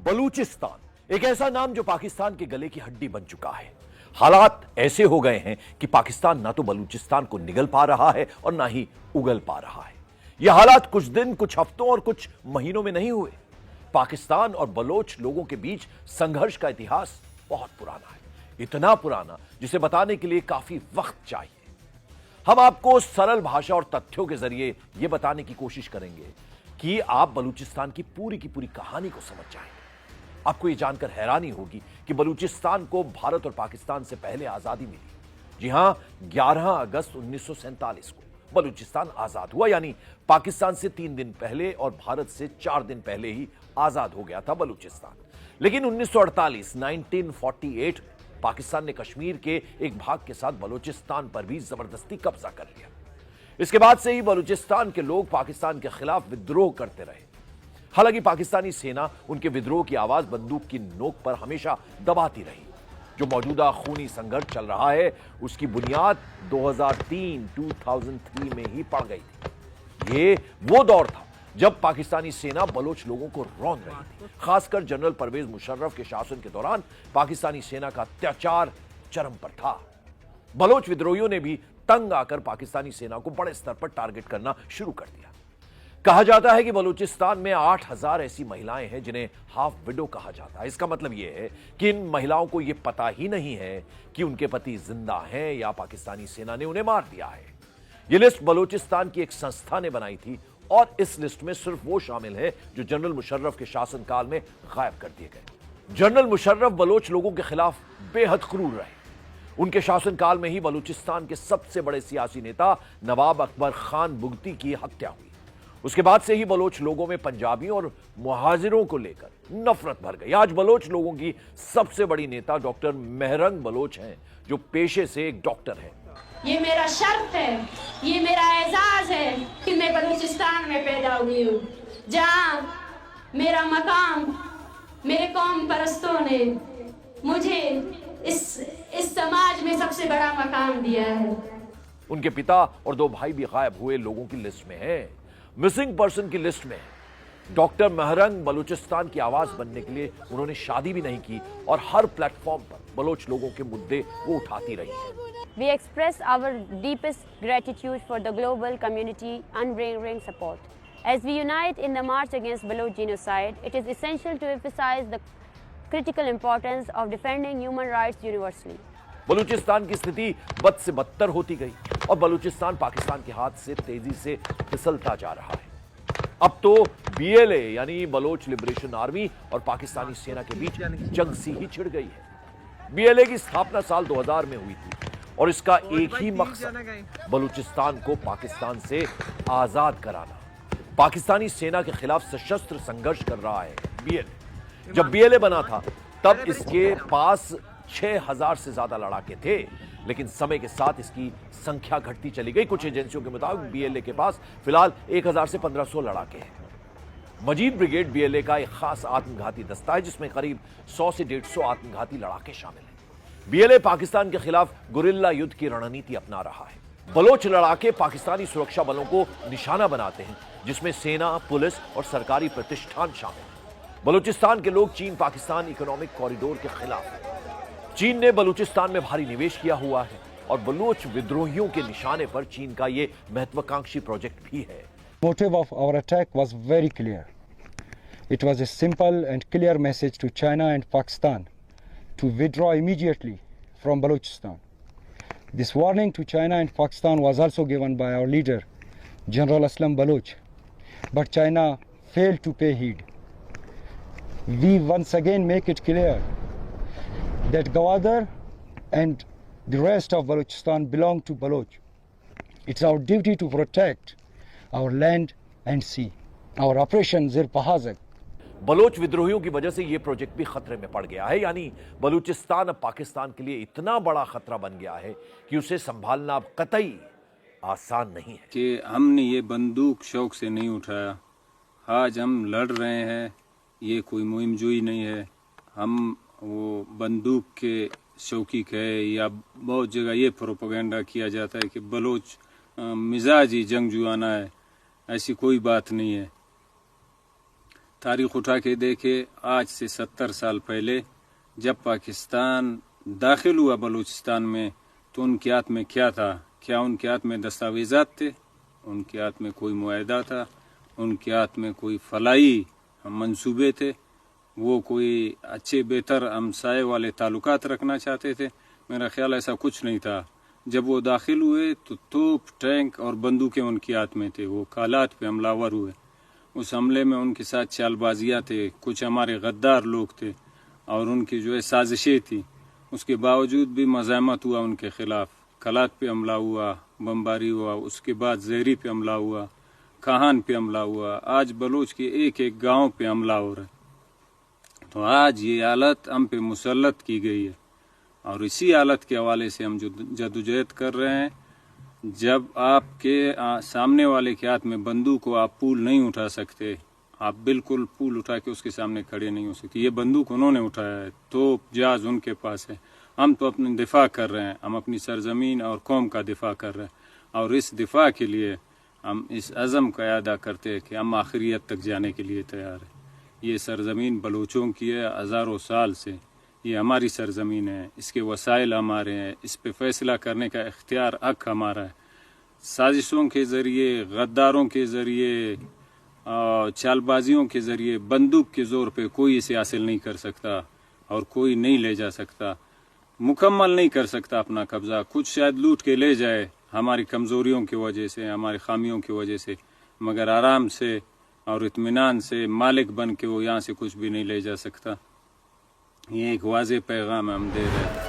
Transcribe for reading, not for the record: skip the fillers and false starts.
बलूचिस्तान एक ऐसा नाम जो पाकिस्तान के गले की हड्डी बन चुका है। हालात ऐसे हो गए हैं कि पाकिस्तान ना तो बलूचिस्तान को निगल पा रहा है और ना ही उगल पा रहा है। यह हालात कुछ दिन, कुछ हफ्तों और कुछ महीनों में नहीं हुए। पाकिस्तान और बलोच लोगों के बीच संघर्ष का इतिहास बहुत पुराना है, इतना पुराना जिसे बताने के लिए काफी वक्त चाहिए। हम आपको सरल भाषा और तथ्यों के जरिए यह बताने की कोशिश करेंगे कि आप बलूचिस्तान की पूरी कहानी को समझ जाएंगे। आपको यह जानकर हैरानी होगी कि बलूचिस्तान को भारत और पाकिस्तान से पहले आजादी मिली। जी हां, 11 अगस्त 1947 को बलूचिस्तान आजाद हुआ, यानी पाकिस्तान से 3 दिन पहले और भारत से 4 दिन पहले ही आजाद हो गया था बलूचिस्तान। लेकिन 1948 पाकिस्तान ने कश्मीर के एक भाग के साथ बलूचिस्तान पर भी जबरदस्ती कब्जा कर लिया। इसके बाद से ही बलूचिस्तान के लोग पाकिस्तान के खिलाफ विद्रोह करते रहे। हालांकि पाकिस्तानी सेना उनके विद्रोह की आवाज बंदूक की नोक पर हमेशा दबाती रही। जो मौजूदा खूनी संघर्ष चल रहा है उसकी बुनियाद 2003 में ही पड़ गई थी। ये वो दौर था जब पाकिस्तानी सेना बलोच लोगों को रौंद रही थी। खासकर जनरल परवेज मुशर्रफ के शासन के दौरान पाकिस्तानी सेना का अत्याचार चरम पर था। बलोच विद्रोहियों ने भी तंग आकर पाकिस्तानी सेना को बड़े स्तर पर टारगेट करना शुरू कर दिया। कहा जाता है कि बलूचिस्तान में 8000 ऐसी महिलाएं हैं जिन्हें हाफ विडो कहा जाता है। इसका मतलब यह है कि इन महिलाओं को यह पता ही नहीं है कि उनके पति जिंदा हैं या पाकिस्तानी सेना ने उन्हें मार दिया है। यह लिस्ट बलूचिस्तान की एक संस्था ने बनाई थी और इस लिस्ट में सिर्फ वो शामिल है जो जनरल मुशर्रफ के शासनकाल में गायब कर दिए गए। जनरल मुशर्रफ बलोच लोगों के खिलाफ बेहद क्रूर रहे। उनके शासनकाल में ही बलूचिस्तान के सबसे बड़े सियासी नेता नवाब अकबर खान बुगटी की हत्या हुई। उसके बाद से ही बलोच लोगों में पंजाबियों और मुहाजिरों को लेकर नफरत भर गई। आज बलोच लोगों की सबसे बड़ी नेता डॉक्टर मेहरंग बलोच हैं, जो पेशे से एक डॉक्टर हैं। ये मेरा शर्फ है, ये मेरा एजाज है कि मैं बलूचिस्तान में पैदा हुई हूँ, जहाँ मेरा मकाम मेरे कौम परस्तों ने मुझे इस समाज में सबसे बड़ा मकाम दिया है। उनके पिता और 2 भाई भी गायब हुए लोगों की लिस्ट में हैं। मिसिंग पर्सन की लिस्ट में डॉक्टर मेहरंग बलूचिस्तान की आवाज बनने के लिए उन्होंने शादी भी नहीं की और हर प्लेटफॉर्म पर बलोच लोगों के मुद्दे वो उठाती रही हैं। We express our deepest gratitude for the global community unwavering support. As we unite in the march against Baloch genocide, it is essential to emphasize the critical importance of defending human rights universally. Balochistan की स्थिति बद से बदतर होती गई और बलूचिस्तान पाकिस्तान के हाथ से तेजी से फिसलता जा रहा है। अब तो BLA यानी बलोच लिबरेशन आर्मी और पाकिस्तानी सेना के बीच जंग सी ही छिड़ गई है। BLA की स्थापना साल 2000 में हुई थी और इसका एक ही मकसद बलूचिस्तान को पाकिस्तान से आजाद कराना। पाकिस्तानी सेना के खिलाफ सशस्त्र संघर्ष कर रहा है BLA। जब BLA बना था तब इसके पास 6000 से ज्यादा लड़ाके थे, लेकिन समय के साथ इसकी संख्या घटती चली गई। कुछ एजेंसियों के मुताबिक BLA के पास फिलहाल 1000 से 1500 लड़ाके हैं। मजीद ब्रिगेड BLA का एक खास आत्मघाती दस्ता है जिसमें करीब 100 से 150 आत्मघाती लड़ाके शामिल हैं। BLA पाकिस्तान के खिलाफ गुरिल्ला युद्ध की रणनीति अपना रहा है। बलोच लड़ाके पाकिस्तानी सुरक्षा बलों को निशाना बनाते हैं, जिसमें सेना, पुलिस और सरकारी प्रतिष्ठान शामिल हैं। बलूचिस्तान के लोग चीन पाकिस्तान इकोनॉमिक कॉरिडोर के खिलाफ हैं। चीन ने बलूचिस्तान में भारी निवेश किया हुआ है और बलोच विद्रोहियों के निशाने पर चीन का यह महत्वाकांक्षी प्रोजेक्ट भी है। Motive of our attack was very clear. It was a simple and clear message to China and Pakistan to withdraw immediately from Balochistan. This warning to China and Pakistan was also given by our leader, General Aslam Baloch, but China failed to pay heed. We once again make it clear that Gwadar and the rest of Balochistan belong to Baloch. It's our duty to protect our land and sea. Our operation Zir Pahazak. Baloch विद्रोहियों की वजह से यह project भी खतरे में पड़ गया है, यानी बलूचिस्तान अब पाकिस्तान के लिए इतना बड़ा खतरा बन गया है कि उसे संभालना अब कतई आसान नहीं है। कि हमने ये बंदूक शौक से नहीं उठाया। आज हम लड़ रहे हैं, ये कोई मुहिमजोई नहीं है। हम वो बंदूक के शौकीक है या बहुत जगह ये प्रोपेगेंडा किया जाता है कि बलोच मिजाज ही जंगजुआना है। ऐसी कोई बात नहीं है। तारीख उठा के देखे, आज से 70 साल पहले जब पाकिस्तान दाखिल हुआ बलूचिस्तान में, तो उनके हाथ में क्या था? क्या उनके हाथ में दस्तावेज़ात थे? उनके हाथ में कोई मुआहदा था? उनके हाथ में कोई फलाई मंसूबे थे? वो कोई अच्छे बेहतर हमसाए वाले ताल्लुकात रखना चाहते थे? मेरा ख्याल ऐसा कुछ नहीं था। जब वो दाखिल हुए तो तोप, टैंक और बंदूकें उनके हाथ में थे। वो कालात पे हमलावर हुए। उस हमले में उनके साथ चालबाजियाँ थे, कुछ हमारे गद्दार लोग थे और उनकी जो है साजिशें थी। उसके बावजूद भी मज़ाहमत हुआ उनके ख़िलाफ़। कलात पे हमला हुआ, बमबारी हुआ, उसके बाद ज़हरी पे हमला हुआ, काहान पे हमला हुआ, आज बलूच के एक एक गांव पे हमला हो रहा है। तो आज ये हालत हम पे मुसल्लत की गई है और इसी हालत के हवाले से हम जो जदोजहद कर रहे हैं। जब आपके सामने वाले के हाथ में बंदूक को आप पूल नहीं उठा सकते, आप बिल्कुल पूल उठा के उसके सामने खड़े नहीं हो सकते। ये बंदूक उन्होंने उठाया है, तो जहाज उनके पास है। हम तो अपने दिफा कर रहे हैं, हम अपनी सरजमीन और कौम का दिफा कर रहे हैं और इस दिफा के लिए हम इस अज़म का अदा करते हैं कि हम आखिरियत तक जाने के लिए तैयार हैं। ये सरजमीन बलूचों की है, हज़ारों साल से ये हमारी सरजमीन है, इसके वसाइल हमारे हैं, इस पे फैसला करने का इख्तियार हक हमारा है। साजिशों के ज़रिए, गद्दारों के ज़रिए, चालबाजियों के ज़रिए, बंदूक के ज़ोर पे कोई इसे हासिल नहीं कर सकता और कोई नहीं ले जा सकता, मुकम्मल नहीं कर सकता अपना कब्ज़ा। कुछ शायद लूट के ले जाए हमारी कमज़ोरियों की वजह से, हमारी खामियों की वजह से, मगर आराम से और इत्मीनान से मालिक बन के वो यहाँ से कुछ भी नहीं ले जा सकता। ये एक वाज़ेह पैगाम हम दे रहे हैं।